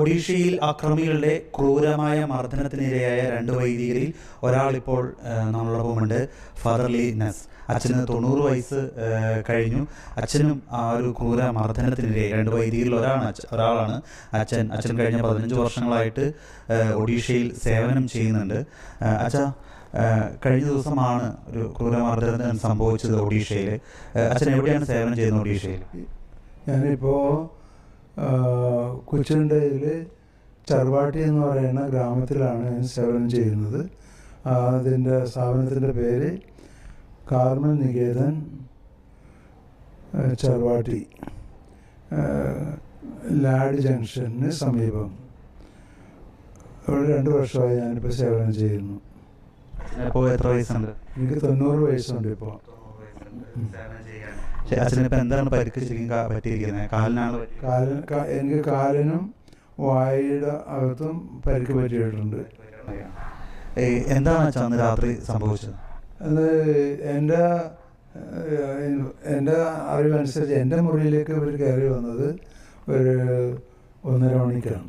ഒഡീഷയിൽ അക്രമികളുടെ ക്രൂരമായ മർദ്ദനത്തിനിരയായ 2 വൈദികരിൽ ഒരാളിപ്പോൾ നമ്മളോടൊപ്പമുണ്ട്. Father Lee നെസ്. അച്ഛന് 90 വയസ്സ് കഴിഞ്ഞു. അച്ഛനും ആ ഒരു ക്രൂര മർദ്ദനത്തിനിരയായി. 2 വൈദികരിൽ ഒരാളാണ് അച്ഛൻ. അച്ഛൻ കഴിഞ്ഞ 15 വർഷങ്ങളായിട്ട് ഒഡീഷയിൽ സേവനം ചെയ്യുന്നുണ്ട്. അച്ഛാ, കഴിഞ്ഞ ദിവസമാണ് ഒരു ക്രൂരമർദ്ദനം സംഭവിച്ചത് ഒഡീഷയിൽ. അച്ഛൻ എവിടെയാണ് സേവനം ചെയ്യുന്നത് ഒഡീഷയിൽ? ഞാനിപ്പോൾ കൊച്ചുണ്ടയിൽ ചർവാട്ടി എന്ന് പറയുന്ന ഗ്രാമത്തിലാണ് ഞാൻ സേവനം ചെയ്യുന്നത്. അതിൻ്റെ സ്ഥാപനത്തിൻ്റെ പേര് കാർമൽ നികേതൻ ചർവാട്ടി, ലാഡ് ജംഗ്ഷന് സമീപം. അവിടെ 2 വർഷമായി ഞാനിപ്പോൾ സേവനം ചെയ്യുന്നു. ഇപ്പോൾ എത്ര വയസ്സുണ്ട്? എനിക്ക് 90 വയസ്സുണ്ട് ഇപ്പോൾ. അച്ഛനിപ്പോൾ എന്താണ് പരിക്ക് പറ്റിയിരിക്കുന്നത്? കാലിനാണ്? എനിക്ക് കാലിനും വായുടെ അകത്തും പരിക്ക് പറ്റിയിട്ടുണ്ട്. എന്താണ് അച്ഛൻ അന്ന് രാത്രി സംഭവിച്ചത്? അത് എൻ്റെ അറിവനുസരിച്ച് എൻ്റെ മുറിയിലേക്ക് ഇവർ കയറി വന്നത് ഒരു 1:30 മണിക്കാണ്.